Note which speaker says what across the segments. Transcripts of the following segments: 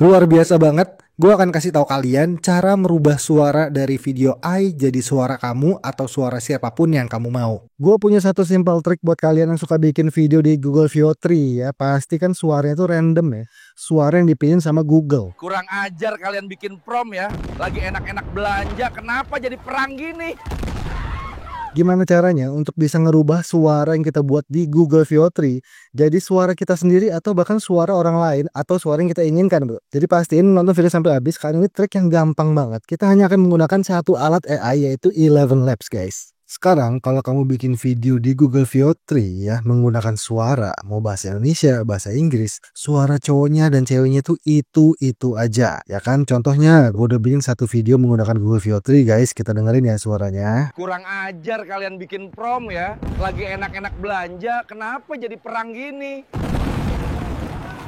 Speaker 1: Luar biasa banget. Gue akan kasih tahu kalian cara merubah suara dari video AI jadi suara kamu atau suara siapapun yang kamu mau. Gue punya satu simple trik buat kalian yang suka bikin video di Google VO3 ya. Pasti kan suaranya tuh random ya. Suara yang dipilih sama Google.
Speaker 2: Kurang ajar kalian bikin prom ya. Lagi enak-enak belanja, kenapa jadi perang gini?
Speaker 1: Gimana caranya untuk bisa ngerubah suara yang kita buat di Google VO3 jadi suara kita sendiri atau bahkan suara orang lain atau suara yang kita inginkan, bro. Jadi pastiin nonton video sampai habis karena ini trik yang gampang banget. Kita hanya akan menggunakan satu alat AI yaitu Eleven Labs, guys. Sekarang kalau kamu bikin video di Google VO3 ya menggunakan suara mau bahasa Indonesia, bahasa Inggris, suara cowoknya dan ceweknya tuh itu aja ya kan. Contohnya gue udah bikin satu video menggunakan Google VO3, guys. Kita dengerin ya suaranya.
Speaker 2: Kurang ajar kalian bikin prom ya. Lagi enak-enak belanja, kenapa jadi perang gini?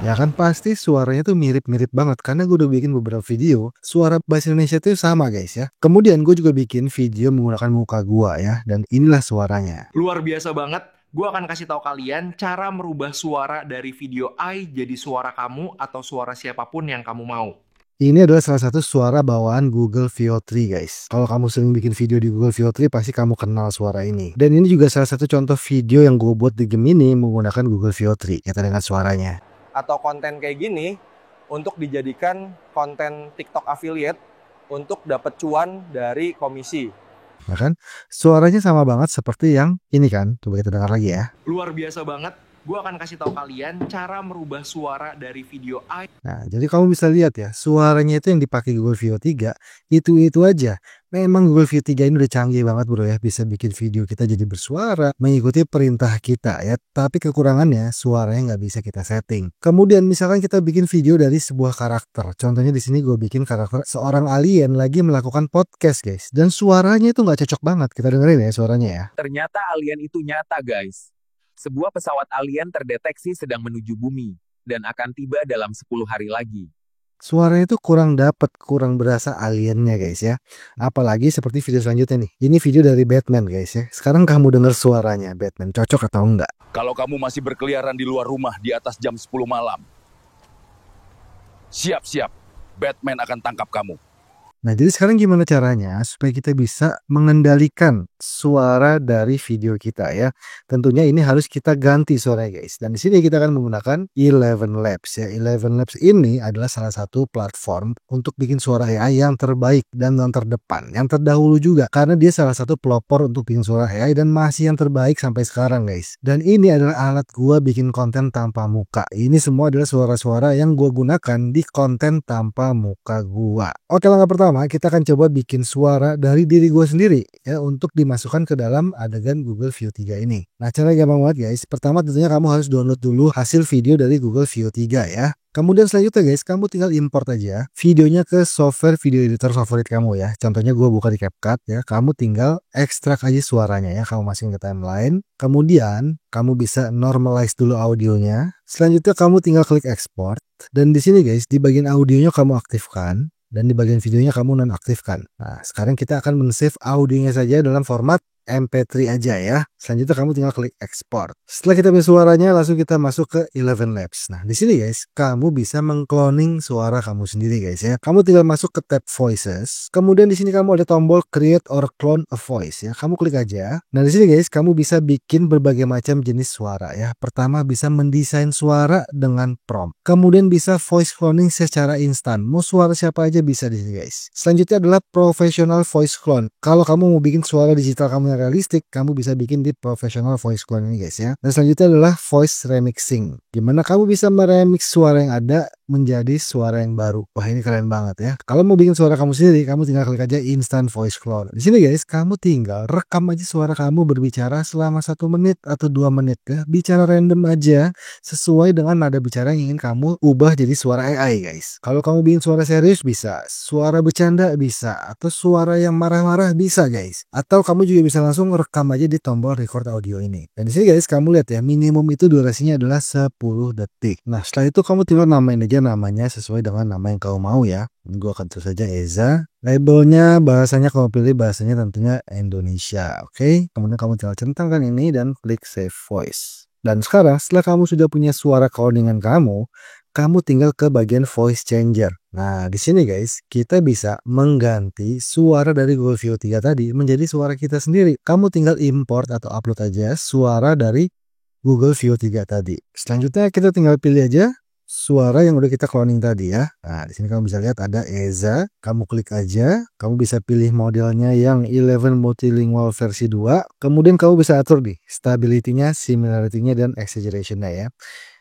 Speaker 1: Ya kan pasti suaranya tuh mirip-mirip banget karena gue udah bikin beberapa video suara bahasa Indonesia tuh sama, guys ya. Kemudian gue juga bikin video menggunakan muka gue ya, dan inilah suaranya.
Speaker 3: Luar biasa banget. Gue akan kasih tahu kalian cara merubah suara dari video AI jadi suara kamu atau suara siapapun yang kamu mau.
Speaker 1: Ini adalah salah satu suara bawaan Google VO3, guys. Kalau kamu sering bikin video di Google VO3 pasti kamu kenal suara ini. Dan ini juga salah satu contoh video yang gue buat di Gemini menggunakan Google VO3. Kita dengar suaranya.
Speaker 2: Atau konten kayak gini untuk dijadikan konten TikTok affiliate untuk dapat cuan dari komisi.
Speaker 1: Nah kan, suaranya sama banget seperti yang ini kan. Coba kita dengar lagi ya.
Speaker 3: Luar biasa banget. Gue akan kasih tahu kalian cara merubah suara dari video AI.
Speaker 1: Nah, jadi kamu bisa lihat ya, suaranya itu yang dipakai Google VO3 itu aja. Memang Google VO3 ini udah canggih banget, bro ya, bisa bikin video kita jadi bersuara mengikuti perintah kita ya. Tapi kekurangannya suaranya nggak bisa kita setting. Kemudian misalkan kita bikin video dari sebuah karakter. Contohnya di sini gue bikin karakter seorang alien lagi melakukan podcast, guys. Dan suaranya itu nggak cocok banget. Kita dengerin ya suaranya ya.
Speaker 4: Ternyata alien itu nyata, guys. Sebuah pesawat alien terdeteksi sedang menuju bumi dan akan tiba dalam 10 hari lagi.
Speaker 1: Suaranya itu kurang dapet, kurang berasa aliennya, guys ya. Apalagi seperti video selanjutnya nih. Ini video dari Batman, guys ya. Sekarang kamu dengar suaranya Batman, cocok atau enggak?
Speaker 5: Kalau kamu masih berkeliaran di luar rumah di atas jam 10 malam, siap-siap, Batman akan tangkap kamu.
Speaker 1: Nah, jadi sekarang gimana caranya supaya kita bisa mengendalikan suara dari video kita ya? Tentunya ini harus kita ganti suaranya, guys. Dan di sini kita akan menggunakan Eleven Labs ya. Eleven Labs ini adalah salah satu platform untuk bikin suara AI yang terbaik dan yang terdepan, yang terdahulu juga karena dia salah satu pelopor untuk bikin suara AI dan masih yang terbaik sampai sekarang, guys. Dan ini adalah alat gua bikin konten tanpa muka. Ini semua adalah suara-suara yang gua gunakan di konten tanpa muka gua. Oke, langkah pertama kita akan coba bikin suara dari diri gue sendiri ya untuk dimasukkan ke dalam adegan Google VO3 ini. Nah, caranya gampang banget, guys. Pertama tentunya kamu harus download dulu hasil video dari Google VO3 ya. Kemudian selanjutnya, guys, kamu tinggal import aja videonya ke software video editor favorit kamu ya. Contohnya gue buka di CapCut ya. Kamu tinggal ekstrak aja suaranya ya. Kamu masukin ke timeline. Kemudian kamu bisa normalize dulu audionya. Selanjutnya kamu tinggal klik export. Dan di sini, guys, di bagian audionya kamu aktifkan. Dan di bagian videonya kamu nonaktifkan. Nah, sekarang kita akan men-save audionya saja dalam format MP3 aja ya. Selanjutnya kamu tinggal klik export. Setelah kita punya suaranya, langsung kita masuk ke Eleven Labs. Nah, di sini, guys, kamu bisa mengcloning suara kamu sendiri, guys ya. Kamu tinggal masuk ke tab Voices. Kemudian di sini kamu ada tombol Create or Clone a Voice ya. Kamu klik aja. Nah, di sini, guys, kamu bisa bikin berbagai macam jenis suara ya. Pertama bisa mendesain suara dengan prompt. Kemudian bisa voice cloning secara instan. Mau suara siapa aja bisa di sini, guys. Selanjutnya adalah Professional Voice Clone. Kalau kamu mau bikin suara digital kamu realistik, kamu bisa bikin di professional voice clone ini, guys ya. Dan selanjutnya adalah voice remixing, gimana kamu bisa meremix suara yang ada menjadi suara yang baru. Wah, ini keren banget ya. Kalau mau bikin suara kamu sendiri, kamu tinggal klik aja instant voice clone. Di sini, guys, kamu tinggal rekam aja suara kamu berbicara selama 1 menit atau 2 menit ya. Bicara random aja sesuai dengan nada bicara yang ingin kamu ubah jadi suara AI, guys. Kalau kamu bikin suara serius bisa, suara bercanda bisa, atau suara yang marah-marah bisa, guys. Atau kamu juga bisa langsung rekam aja di tombol record audio ini. Dan di sini, guys, kamu lihat ya, minimum itu durasinya adalah 10 detik. Nah, setelah itu kamu tinggal namain aja namanya sesuai dengan nama yang kamu mau ya. Gue akan tulis saja Eza. Labelnya bahasanya kamu pilih bahasanya tentunya Indonesia. Oke. Kemudian kamu tinggal centangkan ini dan klik save voice. Dan sekarang setelah kamu sudah punya suara cloningan kamu, kamu tinggal ke bagian voice changer. Nah, di sini guys, kita bisa mengganti suara dari Google View 3 tadi menjadi suara kita sendiri. Kamu tinggal import atau upload aja suara dari Google View 3 tadi. Selanjutnya kita tinggal pilih aja suara yang udah kita cloning tadi ya. Nah, di sini kamu bisa lihat ada Eza. Kamu klik aja. Kamu bisa pilih modelnya yang 11 multilingual versi 2. Kemudian kamu bisa atur nih stability-nya, similarity-nya, dan exaggeration-nya ya.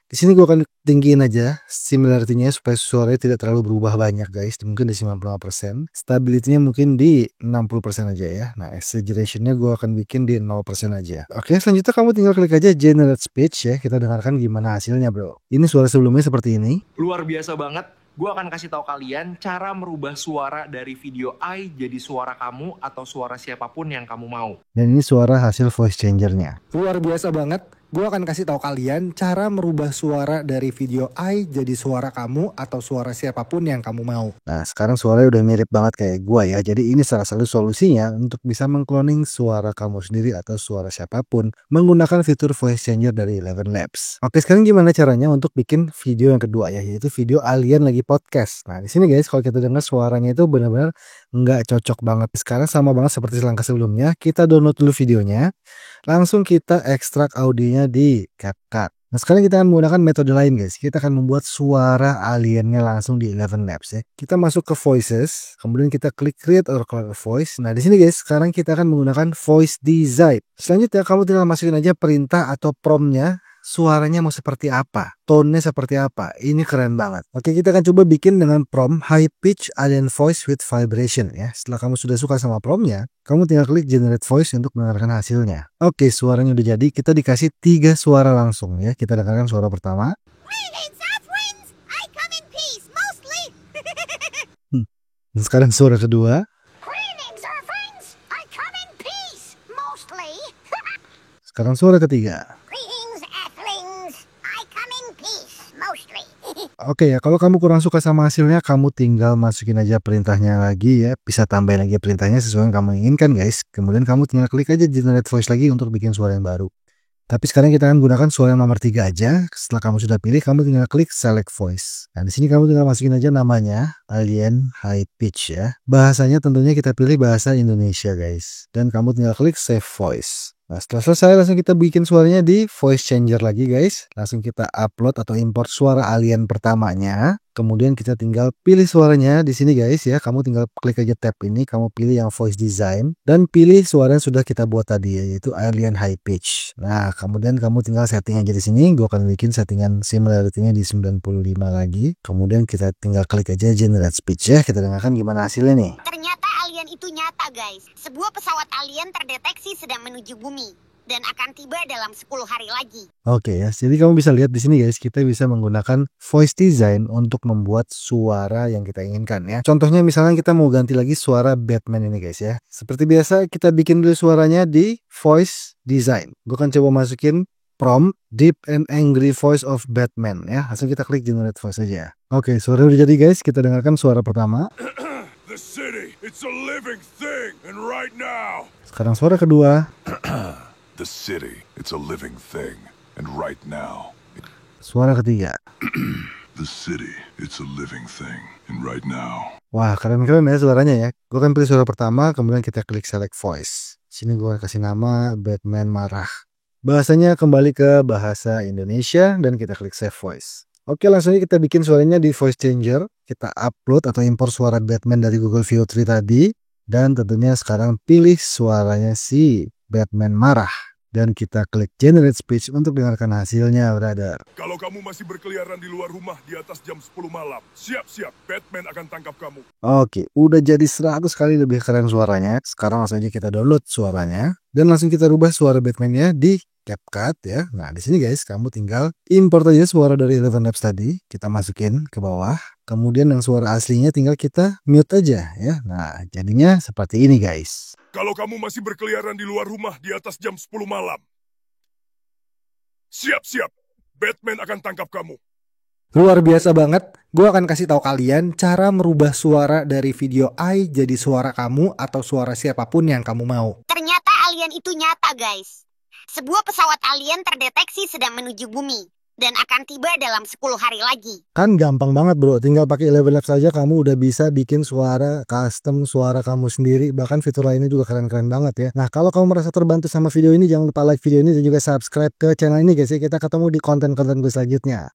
Speaker 1: Di sini gue akan tinggiin aja similarity-nya supaya suaranya tidak terlalu berubah banyak guys. Mungkin di 95%. Stability-nya mungkin di 60% aja ya. Nah, exaggeration-nya gue akan bikin di 0% aja. Oke, selanjutnya kamu tinggal klik aja generate speech ya. Kita dengarkan gimana hasilnya bro. Ini suara sebelumnya seperti ini.
Speaker 3: Luar biasa banget. Gue akan kasih tahu kalian cara merubah suara dari video I jadi suara kamu atau suara siapapun yang kamu mau.
Speaker 1: Dan ini suara hasil voice changer-nya. Luar biasa banget. Gue akan kasih tahu kalian cara merubah suara dari video I jadi suara kamu atau suara siapapun yang kamu mau. Nah, sekarang suaranya udah mirip banget kayak gue ya. Jadi ini salah satu solusinya untuk bisa mengcloning suara kamu sendiri atau suara siapapun menggunakan fitur voice changer dari Eleven Labs. Oke, sekarang gimana caranya untuk bikin video yang kedua ya, yaitu video alien lagi podcast. Nah, di sini guys, kalau kita dengar suaranya itu benar-benar nggak cocok banget. Sekarang sama banget seperti langkah sebelumnya. Kita download dulu videonya. Langsung kita ekstrak audionya di CapCut. Nah, sekarang kita akan menggunakan metode lain guys. Kita akan membuat suara aliennya langsung di Eleven Labs ya. Kita masuk ke Voices, kemudian kita klik Create or Clone Voice. Nah, di sini guys, sekarang kita akan menggunakan Voice Design. Selanjutnya kamu tinggal masukin aja perintah atau promptnya. Suaranya mau seperti apa, tone-nya seperti apa. Ini keren banget. Oke, kita akan coba bikin dengan prompt high pitch alien voice with vibration ya. Setelah kamu sudah suka sama promptnya, kamu tinggal klik generate voice untuk mendengarkan hasilnya. Oke, suaranya udah jadi. Kita dikasih 3 suara langsung ya. Kita dengarkan suara pertama. Dan sekarang suara kedua. Sekarang suara ketiga. Oke ya, kalau kamu kurang suka sama hasilnya, kamu tinggal masukin aja perintahnya lagi ya. Bisa tambahin lagi perintahnya sesuai yang kamu inginkan guys. Kemudian kamu tinggal klik aja generate voice lagi untuk bikin suara yang baru. Tapi sekarang kita akan gunakan suara yang nomor 3 aja. Setelah kamu sudah pilih, kamu tinggal klik select voice. Nah, di sini kamu tinggal masukin aja namanya alien high pitch ya. Bahasanya tentunya kita pilih bahasa Indonesia guys. Dan kamu tinggal klik save voice. Nah, setelah selesai langsung kita bikin suaranya di voice changer lagi guys. Langsung kita upload atau import suara alien pertamanya. Kemudian kita tinggal pilih suaranya di sini guys ya. Kamu tinggal klik aja tab ini, kamu pilih yang voice design dan pilih suara yang sudah kita buat tadi yaitu alien high pitch. Nah, kemudian kamu tinggal setting aja di sini. Gue akan bikin settingan similarity-nya di 95 lagi. Kemudian kita tinggal klik aja generate speech ya. Kita dengarkan gimana hasilnya nih.
Speaker 6: Ternyata alien itu nyata guys. Sebuah pesawat alien terdeteksi sedang menuju bumi dan akan tiba dalam 10 hari lagi.
Speaker 1: Oke ya, jadi kamu bisa lihat di sini guys, kita bisa menggunakan voice design untuk membuat suara yang kita inginkan ya. Contohnya misalnya kita mau ganti lagi suara Batman ini guys ya. Seperti biasa kita bikin dulu suaranya di voice design. Gue akan coba masukin prompt deep and angry voice of Batman ya. Langsung kita klik generate voice aja. Oke, suara udah jadi guys, kita dengarkan suara pertama.
Speaker 5: The city, it's a living thing, and right now.
Speaker 1: Sekarang suara kedua.
Speaker 5: The city, it's a living thing, and right now.
Speaker 1: Suara ketiga.
Speaker 5: The city, it's a living thing, and right now.
Speaker 1: Wah, keren-keren ya suaranya ya. Gue akan pilih suara pertama, kemudian kita klik select voice. Sini gue kasih nama Batman marah. Bahasanya kembali ke bahasa Indonesia dan kita klik save voice. Oke, langsung aja kita bikin suaranya di voice changer. Kita upload atau import suara Batman dari Google View 3 tadi. Dan tentunya sekarang pilih suaranya si Batman marah. Dan kita klik generate speech untuk dengarkan hasilnya, brother.
Speaker 5: Kalau kamu masih berkeliaran di luar rumah di atas jam 10 malam, siap-siap, Batman akan tangkap kamu.
Speaker 1: Oke, udah jadi 100 kali lebih keren suaranya. Sekarang langsung aja kita download suaranya. Dan langsung kita rubah suara Batman-nya di CapCut ya. Nah, di sini guys, kamu tinggal import aja suara dari Eleven Labs tadi. Kita masukin ke bawah. Kemudian yang suara aslinya tinggal kita mute aja ya. Nah, jadinya seperti ini guys.
Speaker 5: Kalau kamu masih berkeliaran di luar rumah di atas jam 10 malam, siap-siap, Batman akan tangkap kamu.
Speaker 1: Luar biasa banget. Gue akan kasih tahu kalian cara merubah suara dari video I jadi suara kamu atau suara siapapun yang kamu mau.
Speaker 6: Ternyata alien itu nyata guys. Sebuah pesawat alien terdeteksi sedang menuju bumi dan akan tiba dalam 10 hari lagi.
Speaker 1: Kan gampang banget bro, tinggal pakai Eleven Labs saja kamu udah bisa bikin suara custom suara kamu sendiri. Bahkan fitur lainnya juga keren-keren banget ya. Nah kalau kamu merasa terbantu sama video ini, jangan lupa like video ini dan juga subscribe ke channel ini guys ya. Kita ketemu di konten-konten gue selanjutnya.